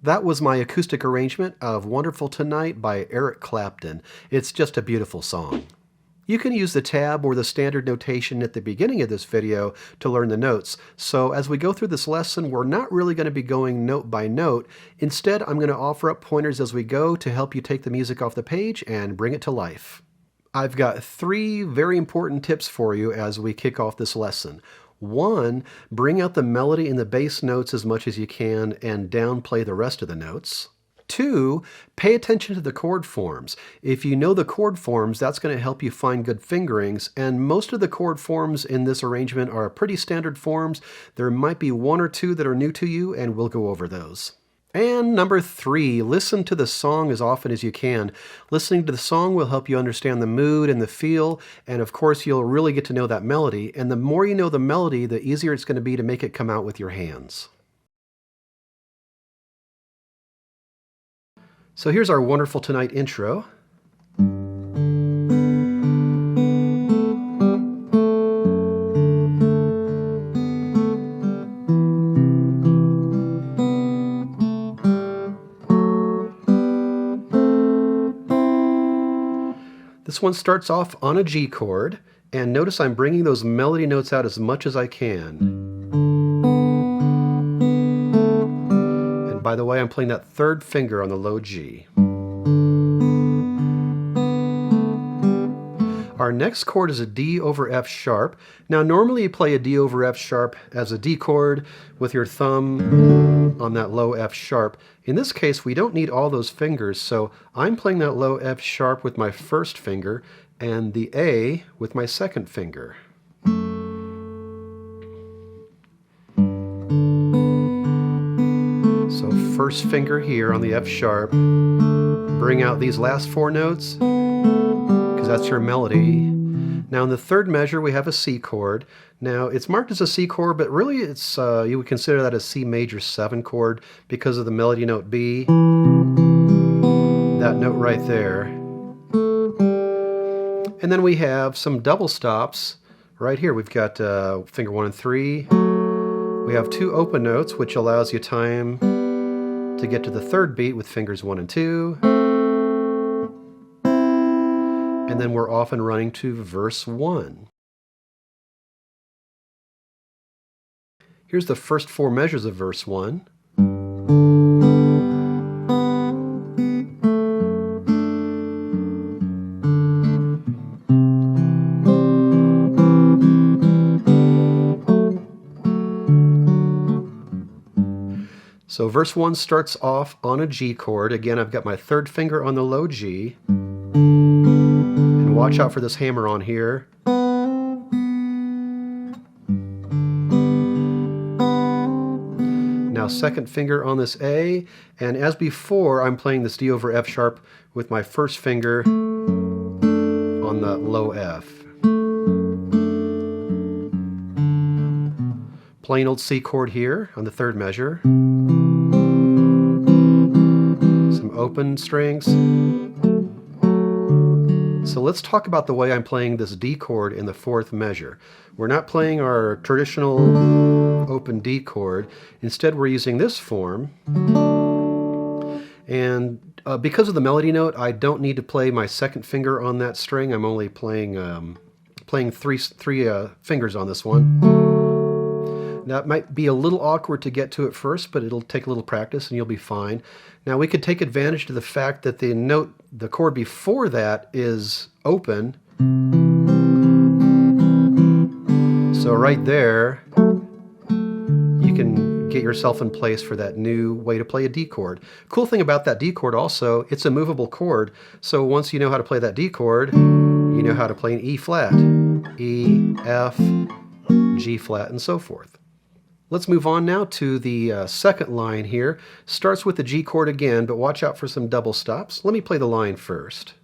That was my acoustic arrangement of Wonderful Tonight by Eric Clapton. It's just a beautiful song. You can use the tab or the standard notation at the beginning of this video to learn the notes. So as we go through this lesson, we're not really going to be going note by note. Instead, I'm going to offer up pointers as we go to help you take the music off the page and bring it to life. I've got 3 very important tips for you as we kick off this lesson. 1, bring out the melody and the bass notes as much as you can and downplay the rest of the notes. 2, pay attention to the chord forms. If you know the chord forms, that's going to help you find good fingerings, and most of the chord forms in this arrangement are pretty standard forms. There might be 1 or 2 that are new to you, and we'll go over those. And number 3, listen to the song as often as you can. Listening to the song will help you understand the mood and the feel, and of course you'll really get to know that melody, and the more you know the melody, the easier it's going to be to make it come out with your hands. So here's our Wonderful Tonight intro. This one starts off on a G chord, and notice I'm bringing those melody notes out as much as I can. And by the way, I'm playing that 3rd finger on the low G. Our next chord is a D over F sharp. Now normally you play a D over F sharp as a D chord with your thumb on that low F sharp. In this case we don't need all those fingers, so I'm playing that low F sharp with my 1st finger and the A with my 2nd finger. So 1st finger here on the F sharp, bring out these last 4 notes, that's your melody. Now in the 3rd measure we have a C chord. Now it's marked as a C chord, but really it's you would consider that a C major 7 chord because of the melody note B. That note right there. And then we have some double stops right here. We've got finger 1 and 3. We have 2 open notes, which allows you time to get to the 3rd beat with fingers 1 and 2. And then we're off and running to verse 1. Here's the first 4 measures of verse 1. So verse 1 starts off on a G chord. Again, I've got my 3rd finger on the low G. Watch out for this hammer on here. Now 2nd finger on this A, and as before I'm playing this D over F sharp with my 1st finger on the low F. Plain old C chord here on the 3rd measure. Some open strings. So let's talk about the way I'm playing this D chord in the 4th measure. We're not playing our traditional open D chord. Instead we're using this form. And because of the melody note, I don't need to play my 2nd finger on that string. I'm only playing 3 fingers on this one. Now it might be a little awkward to get to it first, but it'll take a little practice and you'll be fine. Now we could take advantage of the fact that the chord before that is open. So right there, you can get yourself in place for that new way to play a D chord. Cool thing about that D chord also, it's a movable chord. So once you know how to play that D chord, you know how to play an E flat, E, F, G flat, and so forth. Let's move on now to the 2nd line here. Starts with the G chord again, but watch out for some double stops. Let me play the line first.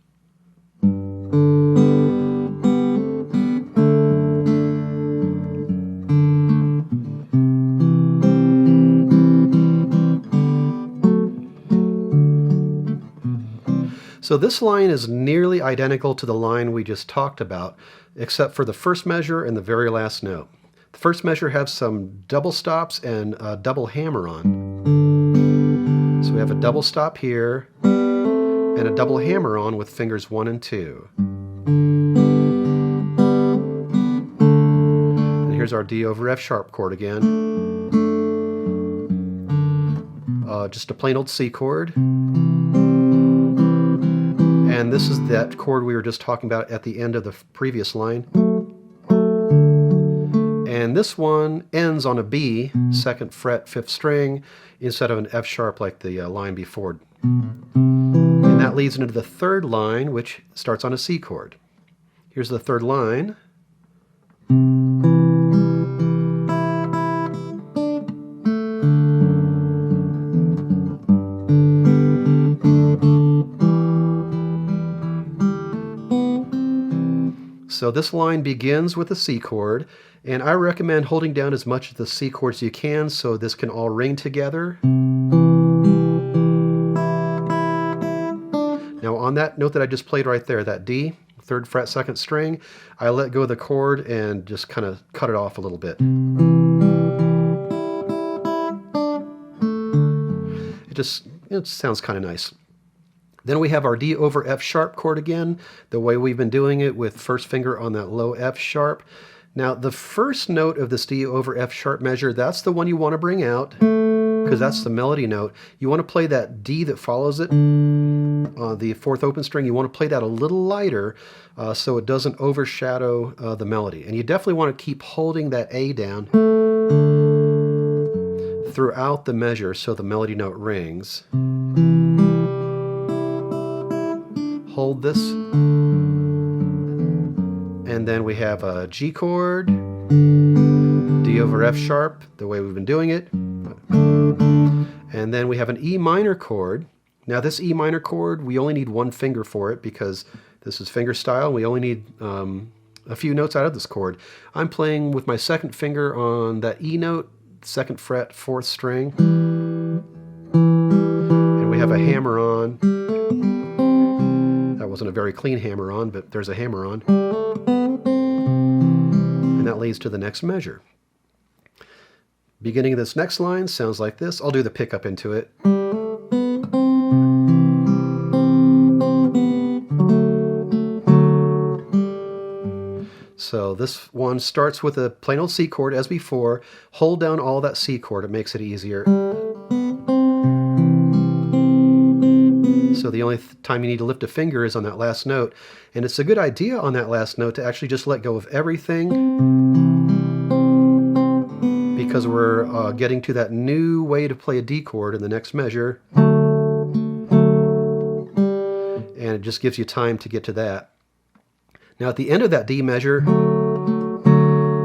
So this line is nearly identical to the line we just talked about, except for the 1st measure and the very last note. The 1st measure has some double stops and a double hammer on. So we have a double stop here and a double hammer on with fingers 1 and 2. And here's our D over F sharp chord again. Just a plain old C chord. And this is that chord we were just talking about at the end of the previous line. And this one ends on a B, 2nd fret, 5th string, instead of an F sharp like the line before. And that leads into the 3rd line, which starts on a C chord. Here's the 3rd line. So this line begins with a C chord, and I recommend holding down as much of the C chord as you can so this can all ring together. Now on that note that I just played right there, that D, 3rd fret, 2nd string, I let go of the chord and just kind of cut it off a little bit. It sounds kind of nice. Then we have our D over F sharp chord again, the way we've been doing it with 1st finger on that low F sharp. Now the first note of this D over F sharp measure, that's the one you want to bring out, because that's the melody note. You want to play that D that follows it, the 4th open string. You want to play that a little lighter so it doesn't overshadow the melody. And you definitely want to keep holding that A down throughout the measure so the melody note rings. Hold this, and then we have a G chord, D over F sharp, the way we've been doing it, and then we have an E minor chord. Now this E minor chord, we only need 1 finger for it because this is fingerstyle, and we only need a few notes out of this chord. I'm playing with my 2nd finger on that E note, 2nd fret, 4th string, and we have a hammer on. That wasn't a very clean hammer on, but there's a hammer on. And that leads to the next measure. Beginning of this next line sounds like this. I'll do the pickup into it. So this one starts with a plain old C chord as before. Hold down all that C chord, it makes it easier. So the only time you need to lift a finger is on that last note. And it's a good idea on that last note to actually just let go of everything, because we're getting to that new way to play a D chord in the next measure. And it just gives you time to get to that. Now at the end of that D measure,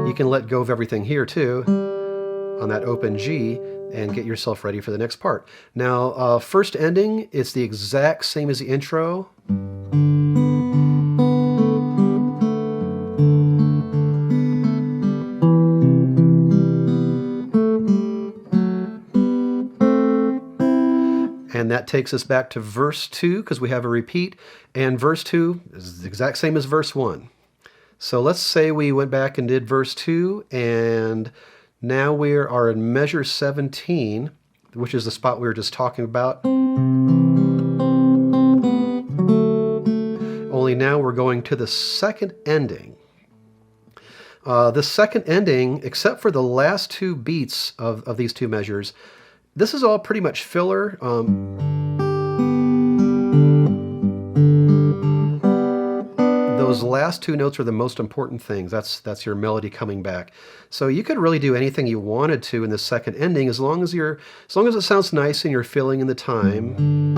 you can let go of everything here too on that open G and get yourself ready for the next part. Now, first ending, it's the exact same as the intro. And that takes us back to verse 2 because we have a repeat, and verse 2 is the exact same as verse 1. So let's say we went back and did verse 2, and now we are in measure 17, which is the spot we were just talking about. Only now we're going to the 2nd ending. The 2nd ending, except for the last 2 beats of these 2 measures, this is all pretty much filler. Those last 2 notes are the most important things. That's your melody coming back. So you could really do anything you wanted to in the 2nd ending as long as it sounds nice and you're filling in the time.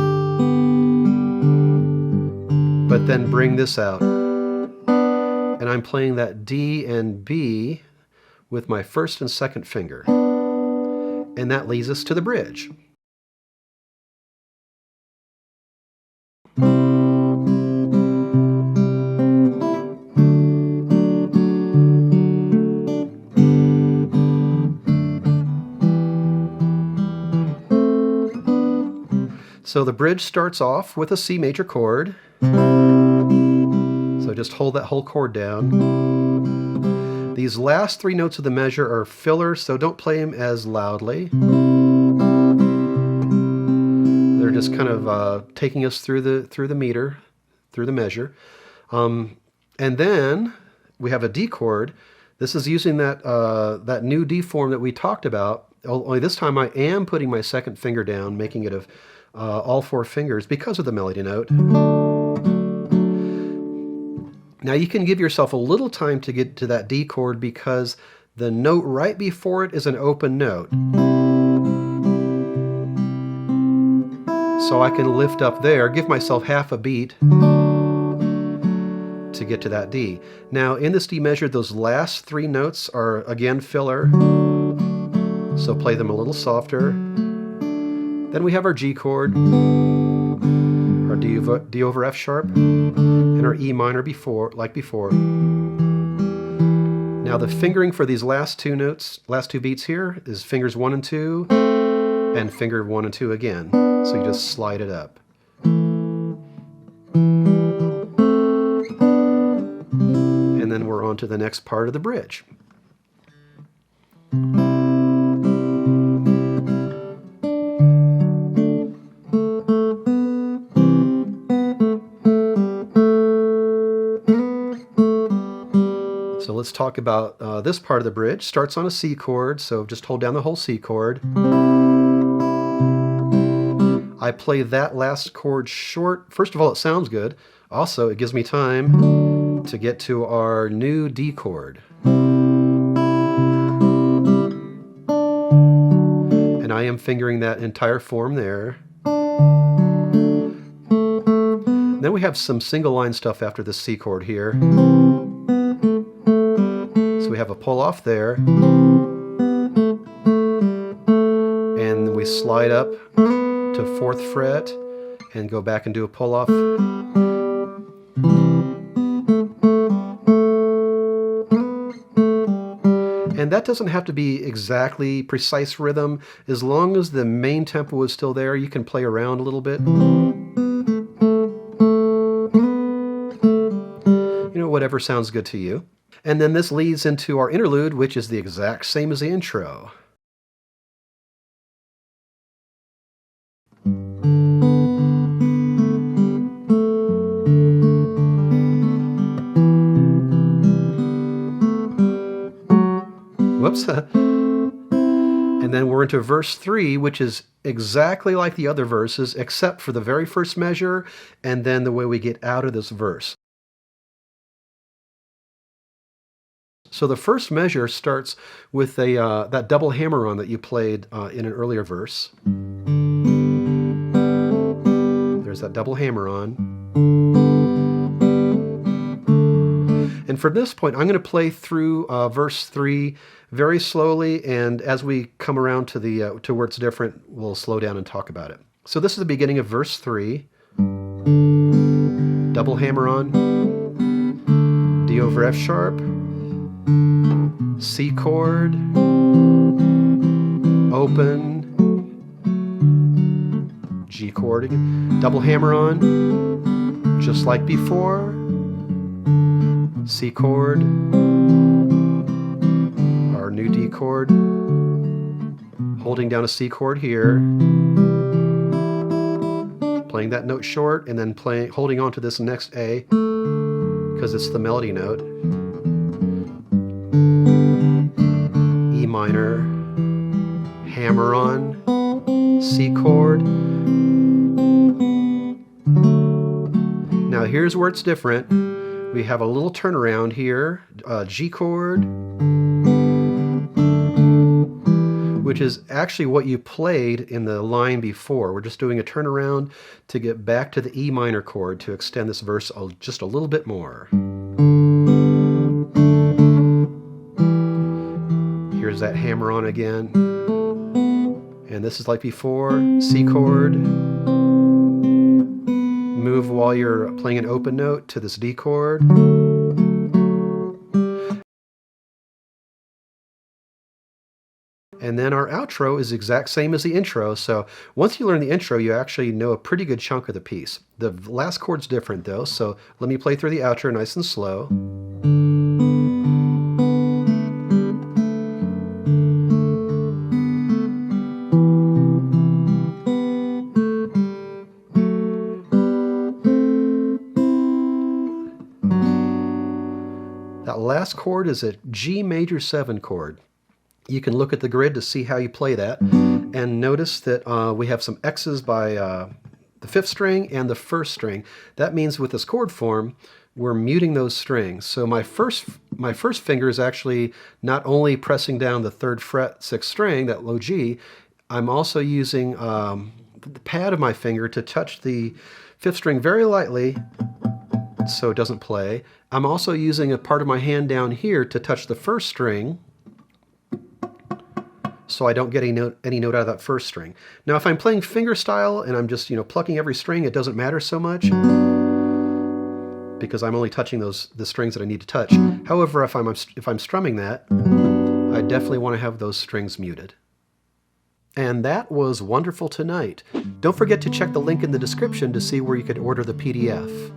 But then bring this out. And I'm playing that D and B with my 1st and 2nd finger. And that leads us to the bridge. So the bridge starts off with a C major chord. So just hold that whole chord down. These last 3 notes of the measure are filler, so don't play them as loudly. just kind of taking us through the meter, through the measure. And then we have a D chord. This is using that new D form that we talked about. Only this time I am putting my second finger down, making it of all four fingers because of the melody note. Now you can give yourself a little time to get to that D chord because the note right before it is an open note. So I can lift up there, give myself half a beat to get to that D. Now in this D measure, those last three notes are again filler, so play them a little softer. Then we have our G chord, our D over F sharp, and our E minor like before. Now the fingering for these last two notes, last two beats here, is fingers 1 and 2, and finger 1 and 2 again. So you just slide it up. And then we're on to the next part of the bridge. So let's talk about this part of the bridge. Starts on a C chord, so just hold down the whole C chord. I play that last chord short. First of all, it sounds good. Also, it gives me time to get to our new D chord. And I am fingering that entire form there. Then we have some single line stuff after the C chord here. So we have a pull off there. And we slide up to 4th fret and go back and do a pull off. And that doesn't have to be exactly precise rhythm. As long as the main tempo is still there, you can play around a little bit. You know, whatever sounds good to you. And then this leads into our interlude, which is the exact same as the intro. Whoops. And then we're into verse 3, which is exactly like the other verses, except for the very first measure, and then the way we get out of this verse. So the first measure starts with that double hammer-on that you played in an earlier verse. There's that double hammer-on. And from this point, I'm going to play through verse 3 very slowly, and as we come around to where it's different, we'll slow down and talk about it. So this is the beginning of verse 3. Double hammer-on, D over F sharp, C chord, open, G chord again, double hammer-on, just like before, C chord, our new D chord, holding down a C chord here, playing that note short, and then holding on to this next A, because it's the melody note. E minor, hammer on, C chord. Now here's where it's different. We have a little turnaround here, G chord, which is actually what you played in the line before. We're just doing a turnaround to get back to the E minor chord to extend this verse just a little bit more. Here's that hammer on again. And this is like before, C chord. Move while you're playing an open note to this D chord. And then our outro is the exact same as the intro, so once you learn the intro, you actually know a pretty good chunk of the piece. The last chord's different though, so let me play through the outro nice and slow. That last chord is a G major 7 chord. You can look at the grid to see how you play that, and notice that we have some X's by the 5th string and the 1st string. That means with this chord form, we're muting those strings. So my first finger is actually not only pressing down the 3rd fret 6th string, that low G, I'm also using the pad of my finger to touch the 5th string very lightly so it doesn't play. I'm also using a part of my hand down here to touch the 1st string so I don't get any note out of that 1st string. Now if I'm playing fingerstyle and I'm just plucking every string, it doesn't matter so much because I'm only touching the strings that I need to touch. However, if I'm strumming that, I definitely want to have those strings muted. And that was Wonderful Tonight. Don't forget to check the link in the description to see where you could order the PDF.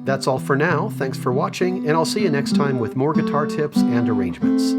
That's all for now. Thanks for watching, and I'll see you next time with more guitar tips and arrangements.